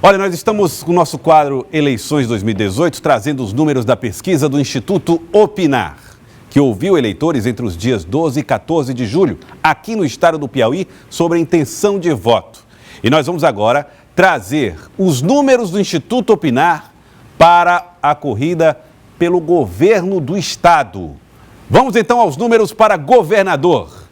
Olha, nós estamos com o nosso quadro Eleições 2018, trazendo os números da pesquisa do Instituto Opinar, que ouviu eleitores entre os dias 12 e 14 de julho, aqui no estado do Piauí, sobre a intenção de voto. E nós vamos agora trazer os números do Instituto Opinar para a corrida pelo governo do estado. Vamos então aos números para governador.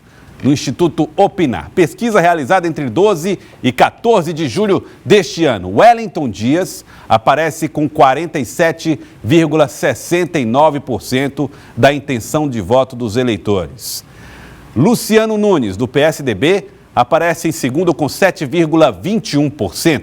No Instituto Opinar, pesquisa realizada entre 12 e 14 de julho deste ano. Wellington Dias aparece com 47,69% da intenção de voto dos eleitores. Luciano Nunes, do PSDB, aparece em segundo com 7,21%.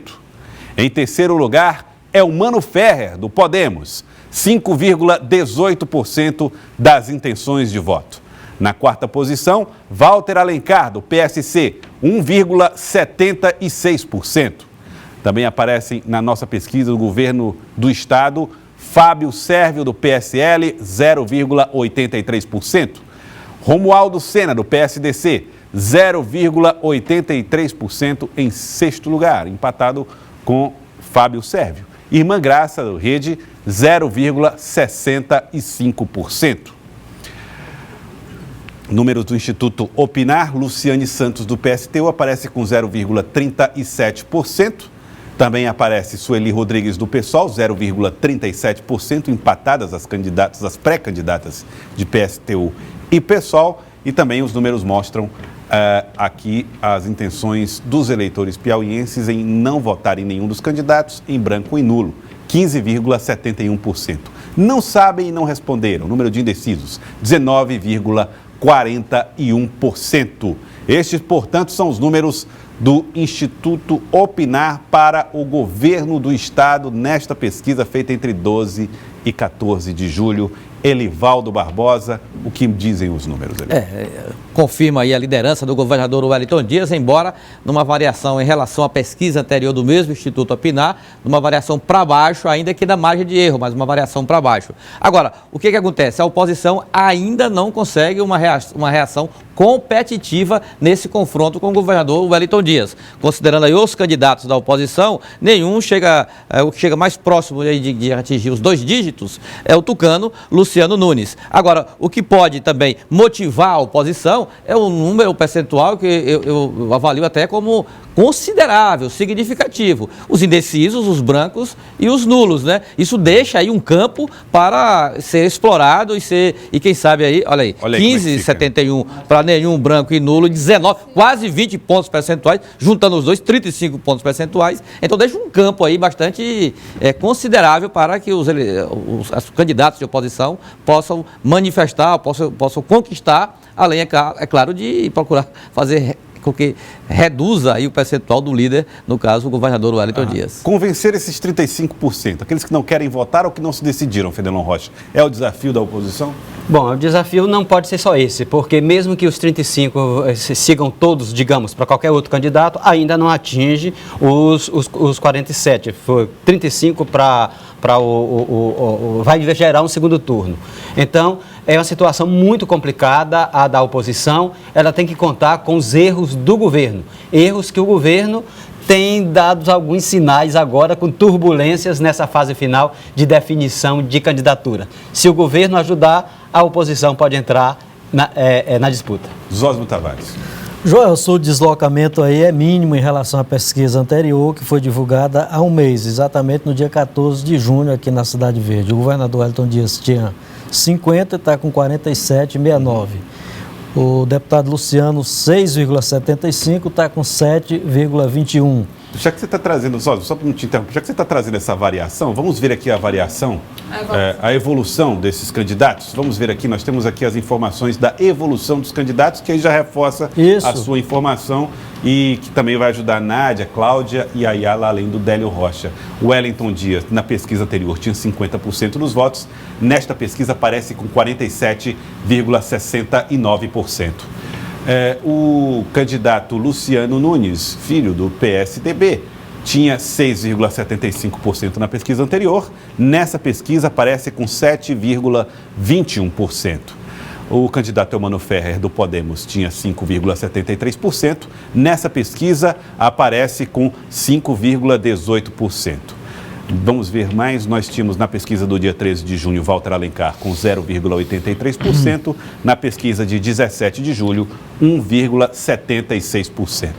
Em terceiro lugar, é o Mano Ferrer, do Podemos, 5,18% das intenções de voto. Na quarta posição, Walter Alencar, do PSC, 1,76%. Também aparecem na nossa pesquisa do governo do estado, Fábio Sérvio, do PSL, 0,83%. Romualdo Sena, do PSDC, 0,83% em sexto lugar, empatado com Fábio Sérvio. Irmã Graça, do Rede, 0,65%. Números do Instituto Opinar, Luciane Santos, do PSTU, aparece com 0,37%. Também aparece Sueli Rodrigues, do PSOL, 0,37%, empatadas as pré-candidatas de PSTU e PSOL. E também os números mostram aqui as intenções dos eleitores piauienses em não votar em nenhum dos candidatos, em branco e nulo, 15,71%. Não sabem e não responderam, número de indecisos, 19,41%. Estes, portanto, são os números do Instituto Opinar para o governo do estado nesta pesquisa feita entre 12 e 14 de julho. Elivaldo Barbosa, o que dizem os números ali? Confirma aí a liderança do governador Wellington Dias, embora numa variação em relação à pesquisa anterior do mesmo Instituto Opinar, numa variação para baixo, ainda que da margem de erro, mas uma variação para baixo. Agora, o que acontece? A oposição ainda não consegue uma reação competitiva nesse confronto com o governador Wellington Dias. Considerando aí os candidatos da oposição, nenhum chega, o que chega mais próximo de atingir os 2 dígitos é o tucano Luciano Nunes. Agora, o que pode também motivar a oposição é um número percentual que eu avalio até como considerável, significativo. Os indecisos, os brancos e os nulos, né? Isso deixa aí um campo para ser explorado e quem sabe aí, olha aí 15,71 para nenhum branco e nulo, 19, quase 20 pontos percentuais, juntando os dois, 35 pontos percentuais. Então deixa um campo aí bastante considerável para que os candidatos de oposição possam manifestar, possam conquistar, além, é claro, de procurar fazer com que reduza aí o percentual do líder, no caso, o governador Wellington Dias. Convencer esses 35%, aqueles que não querem votar ou que não se decidiram, Fidelon Rocha, é o desafio da oposição? Bom, o desafio não pode ser só esse, porque mesmo que os 35 sigam todos, digamos, para qualquer outro candidato, ainda não atinge os 47. Foi 35 vai gerar um segundo turno. Então, é uma situação muito complicada a da oposição. Ela tem que contar com os erros do governo. Erros que o governo tem dado alguns sinais agora com turbulências nessa fase final de definição de candidatura. Se o governo ajudar, a oposição pode entrar na disputa. Zósimo Tavares. Joelson, o deslocamento aí é mínimo em relação à pesquisa anterior, que foi divulgada há um mês, exatamente no dia 14 de junho aqui na Cidade Verde. O governador Wellington Dias tinha 50 e está com 47,69. O deputado Luciano, 6,75, está com 7,21. Já que você está trazendo, só para não te interromper, já que você está trazendo essa variação, vamos ver aqui a variação, a evolução desses candidatos. Vamos ver aqui, nós temos aqui as informações da evolução dos candidatos, que aí já reforça a sua informação e que também vai ajudar a Nádia, Cláudia e a Ayala, além do Délio Rocha. O Wellington Dias, na pesquisa anterior, tinha 50% dos votos, nesta pesquisa aparece com 47,69%. O candidato Luciano Nunes, filho do PSDB, tinha 6,75% na pesquisa anterior. Nessa pesquisa aparece com 7,21%. O candidato Eumano Ferrer, do Podemos, tinha 5,73%. Nessa pesquisa, aparece com 5,18%. Vamos ver mais. Nós tínhamos na pesquisa do dia 13 de junho, Walter Alencar com 0,83%. Na pesquisa de 17 de julho, 1,76%.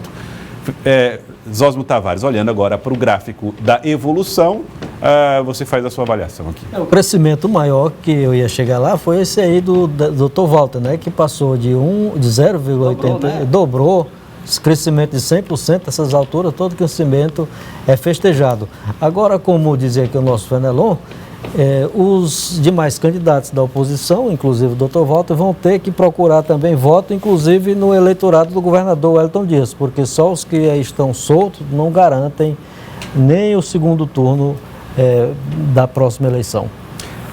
Zósimo Tavares, olhando agora para o gráfico da evolução, você faz a sua avaliação aqui. O crescimento maior que eu ia chegar lá foi esse aí do Dr. Walter, né, que passou de 0,80%, dobrou. Esse crescimento de 100%, essas alturas, todo crescimento é festejado. Agora, como dizia aqui o nosso Fenelon, os demais candidatos da oposição, inclusive o Dr. Walter, vão ter que procurar também voto, inclusive no eleitorado do governador Wellington Dias, porque só os que estão soltos não garantem nem o segundo turno da próxima eleição.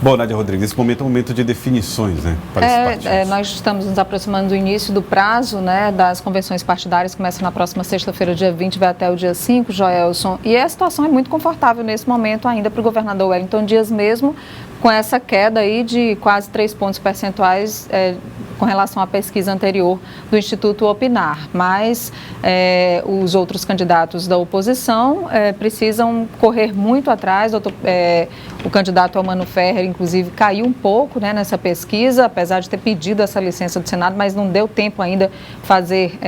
Bom, Nádia Rodrigues, esse momento é um momento de definições, né, para esses partidos. Nós estamos nos aproximando do início do prazo, né, das convenções partidárias, começa na próxima sexta-feira, dia 20, vai até o dia 5, Joelson, e a situação é muito confortável nesse momento ainda para o governador Wellington Dias mesmo, com essa queda aí de quase 3 pontos percentuais com relação à pesquisa anterior do Instituto Opinar. Mas os outros candidatos da oposição precisam correr muito atrás. O candidato Eumano Ferrer, inclusive, caiu um pouco, né, nessa pesquisa, apesar de ter pedido essa licença do Senado, mas não deu tempo ainda fazer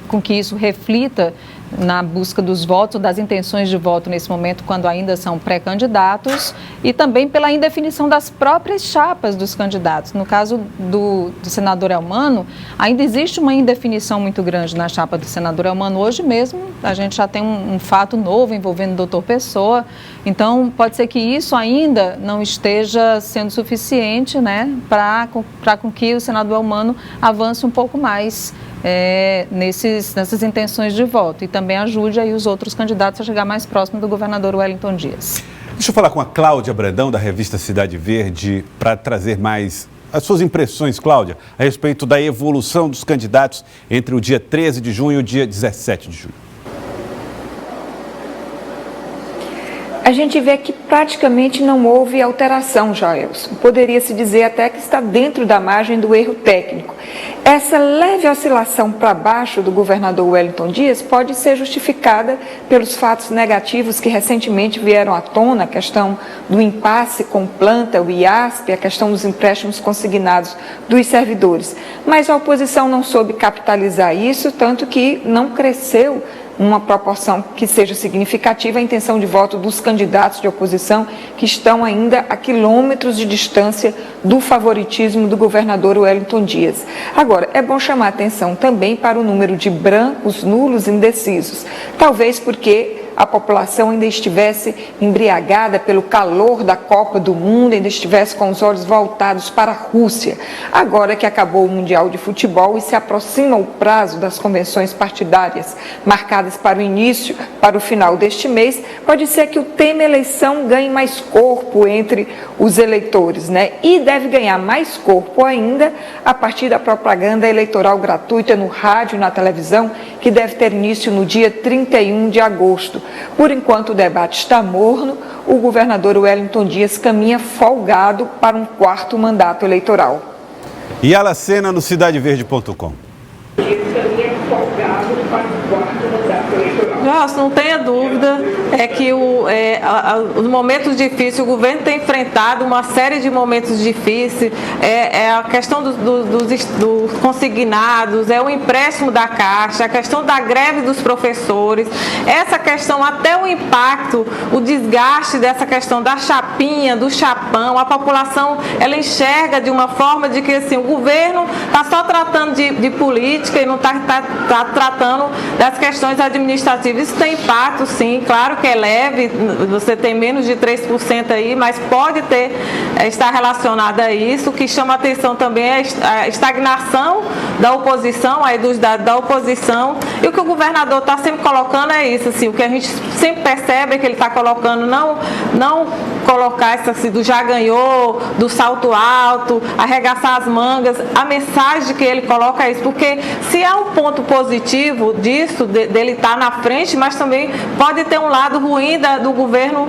com que isso reflita na busca dos votos, das intenções de voto nesse momento, quando ainda são pré-candidatos, e também pela indefinição das próprias chapas dos candidatos. No caso do senador Eumano, ainda existe uma indefinição muito grande na chapa do senador Eumano. Hoje mesmo, a gente já tem um fato novo envolvendo o doutor Pessoa, então pode ser que isso ainda não esteja sendo suficiente, né, para com que o senador Eumano avance um pouco mais nessas intenções de voto e também ajude aí os outros candidatos a chegar mais próximo do governador Wellington Dias. Deixa eu falar com a Cláudia Brandão, da revista Cidade Verde, para trazer mais as suas impressões, Cláudia, a respeito da evolução dos candidatos entre o dia 13 de junho e o dia 17 de julho. A gente vê que praticamente não houve alteração, Joelson. Poderia-se dizer até que está dentro da margem do erro técnico. Essa leve oscilação para baixo do governador Wellington Dias pode ser justificada pelos fatos negativos que recentemente vieram à tona, a questão do impasse com Planta, o IASP, a questão dos empréstimos consignados dos servidores. Mas a oposição não soube capitalizar isso, tanto que não cresceu uma proporção que seja significativa a intenção de voto dos candidatos de oposição que estão ainda a quilômetros de distância do favoritismo do governador Wellington Dias. Agora, é bom chamar a atenção também para o número de brancos, nulos, indecisos, talvez porque a população ainda estivesse embriagada pelo calor da Copa do Mundo, ainda estivesse com os olhos voltados para a Rússia. Agora que acabou o Mundial de Futebol e se aproxima o prazo das convenções partidárias marcadas para o final deste mês, pode ser que o tema eleição ganhe mais corpo entre os eleitores, né? E deve ganhar mais corpo ainda a partir da propaganda eleitoral gratuita no rádio e na televisão, que deve ter início no dia 31 de agosto. Por enquanto o debate está morno, o governador Wellington Dias caminha folgado para um 4º mandato eleitoral. E a Lacena no cidadeverde.com. Nossa, não tenha dúvida, é que os momentos difíceis, o governo tem enfrentado uma série de momentos difíceis, a questão dos consignados, o empréstimo da Caixa, a questão da greve dos professores, essa questão, até o impacto, o desgaste dessa questão da chapinha, do chapão, a população, ela enxerga de uma forma de que assim, o governo está só tratando de política e não está tratando das questões administrativas. Isso tem impacto, sim, claro que é leve, você tem menos de 3% aí, mas pode estar relacionado a isso. O que chama a atenção também é a estagnação da oposição, aí dos dados da oposição, e o que o governador está sempre colocando é isso, assim, o que a gente sempre percebe é que ele está colocando, não colocar isso assim, do já ganhou, do salto alto, arregaçar as mangas, a mensagem que ele coloca é isso, porque se há um ponto positivo disso, dele estar na frente excelente, mas também pode ter um lado ruim do governo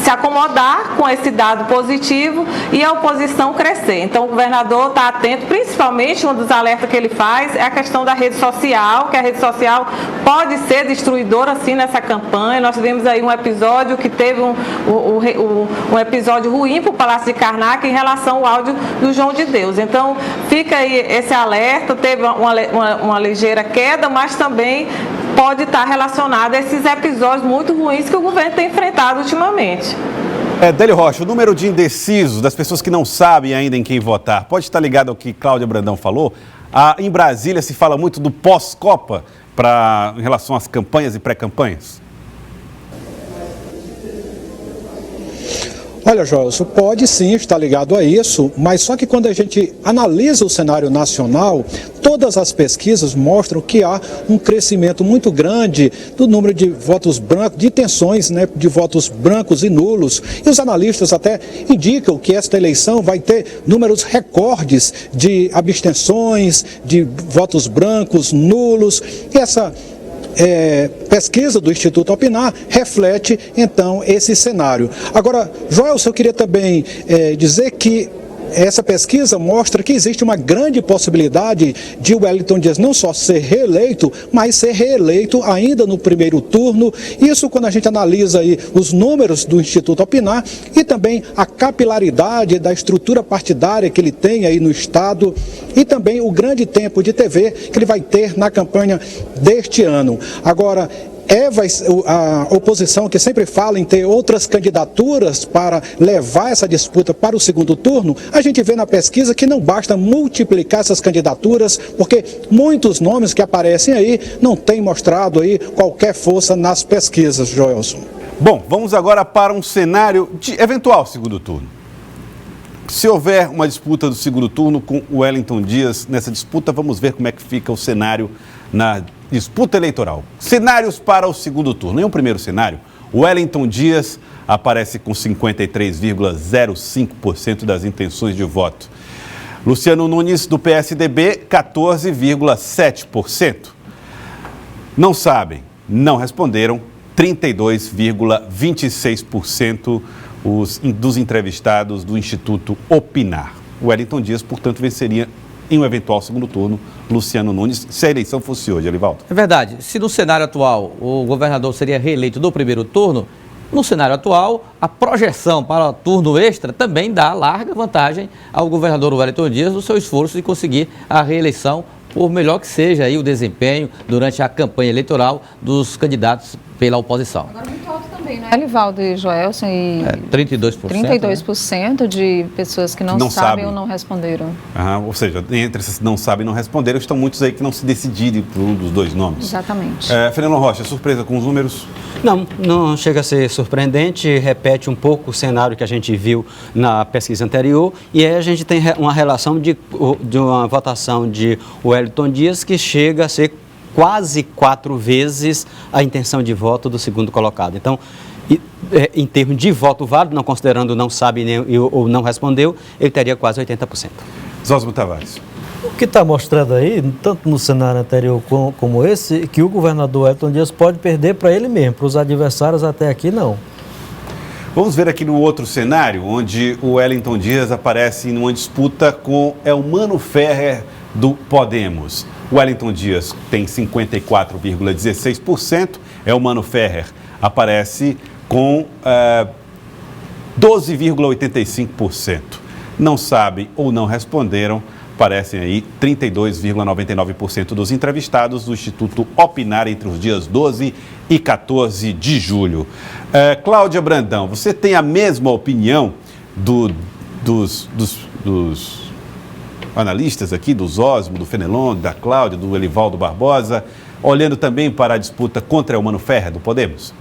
se acomodar com esse dado positivo e a oposição crescer. Então, o governador está atento, principalmente um dos alertas que ele faz é a questão da rede social, que a rede social pode ser destruidora, assim, nessa campanha. Nós tivemos aí um episódio que teve um episódio ruim para o Palácio de Karnak em relação ao áudio do João de Deus. Então, fica aí esse alerta, teve uma ligeira queda, mas também pode estar relacionado a esses episódios muito ruins que o governo tem enfrentado ultimamente. Délio Rocha, o número de indecisos, das pessoas que não sabem ainda em quem votar, pode estar ligado ao que Cláudia Brandão falou? Em Brasília se fala muito do pós-Copa em relação às campanhas e pré-campanhas? Olha, Joelson, pode sim estar ligado a isso, mas só que quando a gente analisa o cenário nacional, todas as pesquisas mostram que há um crescimento muito grande do número de votos brancos, de intenções, né, de votos brancos e nulos. E os analistas até indicam que esta eleição vai ter números recordes de abstenções, de votos brancos, nulos. E essa pesquisa do Instituto Opinar reflete, então, esse cenário. Agora, Joelson, eu queria também dizer que essa pesquisa mostra que existe uma grande possibilidade de Wellington Dias não só ser reeleito, mas ser reeleito ainda no primeiro turno. Isso quando a gente analisa aí os números do Instituto Opinar e também a capilaridade da estrutura partidária que ele tem aí no Estado e também o grande tempo de TV que ele vai ter na campanha deste ano. Agora, a oposição que sempre fala em ter outras candidaturas para levar essa disputa para o segundo turno, a gente vê na pesquisa que não basta multiplicar essas candidaturas, porque muitos nomes que aparecem aí não têm mostrado aí qualquer força nas pesquisas, Joelson. Bom, vamos agora para um cenário de eventual segundo turno. Se houver uma disputa do segundo turno com o Wellington Dias nessa disputa, vamos ver como é que fica o cenário na disputa eleitoral. Cenários para o segundo turno. Em um primeiro cenário, o Wellington Dias aparece com 53,05% das intenções de voto. Luciano Nunes, do PSDB, 14,7%. Não sabem, não responderam, 32,26% dos entrevistados do Instituto Opinar. O Wellington Dias, portanto, venceria em um eventual segundo turno Luciano Nunes, se a eleição fosse hoje, Elivaldo. É verdade. Se no cenário atual o governador seria reeleito no primeiro turno, no cenário atual, a projeção para o turno extra também dá larga vantagem ao governador Wellington Dias no seu esforço de conseguir a reeleição, por melhor que seja aí o desempenho durante a campanha eleitoral dos candidatos pela oposição. Agora muito alto também, né? Elivaldo e Joelson, e 32%. 32% de pessoas que não sabem ou não responderam. Ou seja, entre esses que não sabem e não responderam, estão muitos aí que não se decidirem por um dos dois nomes. Exatamente. Fernando Rocha, surpresa com os números? Não chega a ser surpreendente, repete um pouco o cenário que a gente viu na pesquisa anterior, e aí a gente tem uma relação de uma votação de Wellington Dias que chega a ser quase 4 vezes a intenção de voto do segundo colocado. Então, em termos de voto válido, não considerando não sabe ou não respondeu, ele teria quase 80%. Zósimo Tavares. O que está mostrando aí, tanto no cenário anterior como esse, que o governador Wellington Dias pode perder para ele mesmo, para os adversários até aqui não. Vamos ver aqui no outro cenário, onde o Wellington Dias aparece numa disputa com Elmano Ferrer do Podemos. O Wellington Dias tem 54,16%, Elmano Ferrer aparece com 12,85%. Não sabem ou não responderam, aparecem aí 32,99% dos entrevistados do Instituto Opinar entre os dias 12 e 14 de julho. Cláudia Brandão, você tem a mesma opinião dos analistas aqui, do Zósimo, do Fenelon, da Cláudia, do Elivaldo Barbosa, olhando também para a disputa contra Elmano Ferrer do Podemos?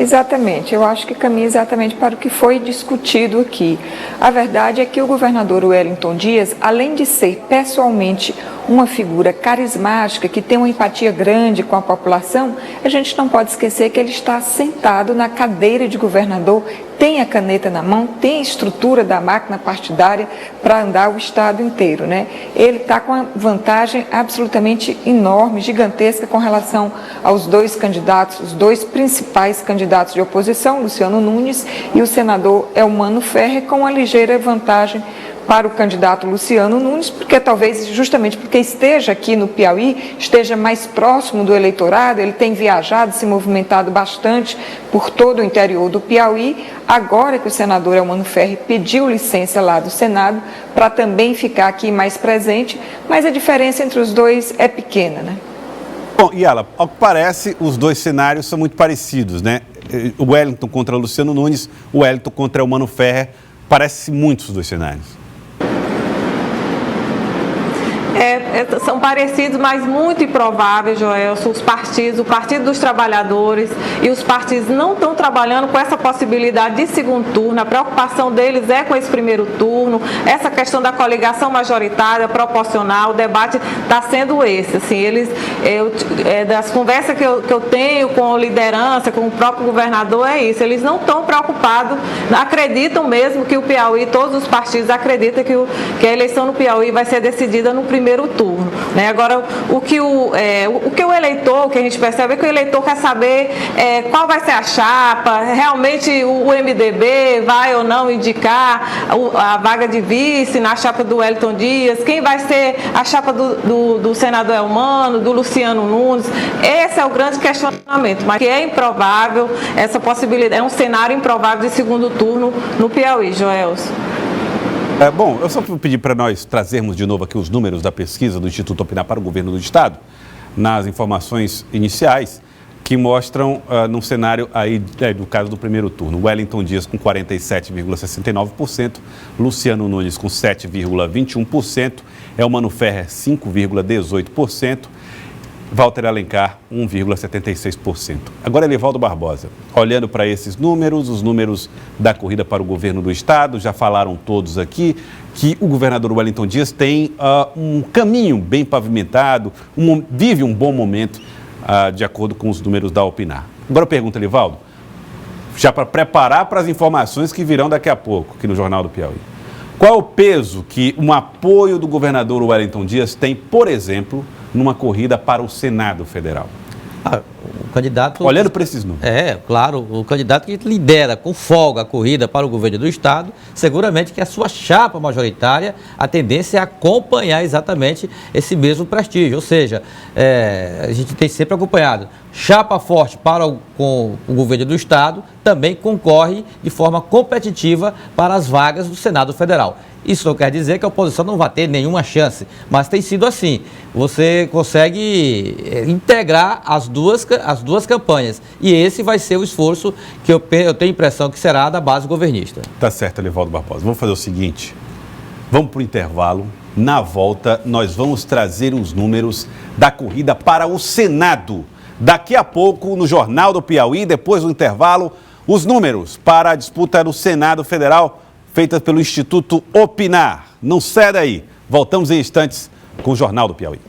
Exatamente, eu acho que caminha exatamente para o que foi discutido aqui. A verdade é que o governador Wellington Dias, além de ser pessoalmente uma figura carismática, que tem uma empatia grande com a população, a gente não pode esquecer que ele está sentado na cadeira de governador, tem a caneta na mão, tem a estrutura da máquina partidária para andar o estado inteiro, né? Ele está com uma vantagem absolutamente enorme, gigantesca com relação aos dois candidatos, os dois principais candidatos de oposição, Luciano Nunes e o senador Elmano Ferrer, com uma ligeira vantagem para o candidato Luciano Nunes, porque talvez justamente porque esteja aqui no Piauí, esteja mais próximo do eleitorado, ele tem viajado, se movimentado bastante por todo o interior do Piauí, agora que o senador Elmano Ferrer pediu licença lá do Senado para também ficar aqui mais presente, mas a diferença entre os dois é pequena, né? Bom, Yala, ao que parece, os dois cenários são muito parecidos, né? O Wellington contra o Luciano Nunes, o Wellington contra o Elmano Ferrer, parece muito os dois cenários. São parecidos, mas muito improváveis, Joelson. Os partidos, o Partido dos Trabalhadores e os partidos não estão trabalhando com essa possibilidade de segundo turno. A preocupação deles é com esse primeiro turno, essa questão da coligação majoritária, proporcional, o debate está sendo esse. Assim, das conversas que eu tenho com a liderança, com o próprio governador, é isso. Eles não estão preocupados, acreditam mesmo que o Piauí, todos os partidos acreditam que a eleição no Piauí vai ser decidida no primeiro turno, né? Agora, o que o eleitor, o que a gente percebe é que o eleitor quer saber qual vai ser a chapa, realmente o MDB vai ou não indicar a vaga de vice na chapa do Wellington Dias, quem vai ser a chapa do senador Elmano, do Luciano Nunes. Esse é o grande questionamento, mas que é improvável, essa possibilidade, é um cenário improvável de segundo turno no Piauí, Joelson. Bom, eu só vou pedir para nós trazermos de novo aqui os números da pesquisa do Instituto Opinar para o governo do estado, nas informações iniciais, que mostram num cenário aí do caso do primeiro turno. Wellington Dias com 47,69%, Luciano Nunes com 7,21%, Elmano Ferrer 5,18%, Walter Alencar, 1,76%. Agora, Elivaldo Barbosa, olhando para esses números, os números da corrida para o governo do estado, já falaram todos aqui que o governador Wellington Dias tem um caminho bem pavimentado, vive um bom momento, de acordo com os números da Opinar. Agora eu pergunto, Elivaldo, já para preparar para as informações que virão daqui a pouco, aqui no Jornal do Piauí, qual é o peso que um apoio do governador Wellington Dias tem, por exemplo, numa corrida para o Senado Federal? O candidato... Olhando para esses números. Claro, o candidato que lidera com folga a corrida para o governo do estado, seguramente que a sua chapa majoritária, a tendência é acompanhar exatamente esse mesmo prestígio. Ou seja, a gente tem sempre acompanhado. Chapa forte para com o governo do estado também concorre de forma competitiva para as vagas do Senado Federal. Isso não quer dizer que a oposição não vai ter nenhuma chance, mas tem sido assim. Você consegue integrar as duas campanhas. E esse vai ser o esforço que eu tenho a impressão que será da base governista. Tá certo, Elivaldo Barbosa. Vamos fazer o seguinte, vamos para o intervalo. Na volta, nós vamos trazer os números da corrida para o Senado. Daqui a pouco, no Jornal do Piauí, depois do intervalo, os números para a disputa do Senado Federal, feita pelo Instituto Opinar. Não sai daí. Voltamos em instantes com o Jornal do Piauí.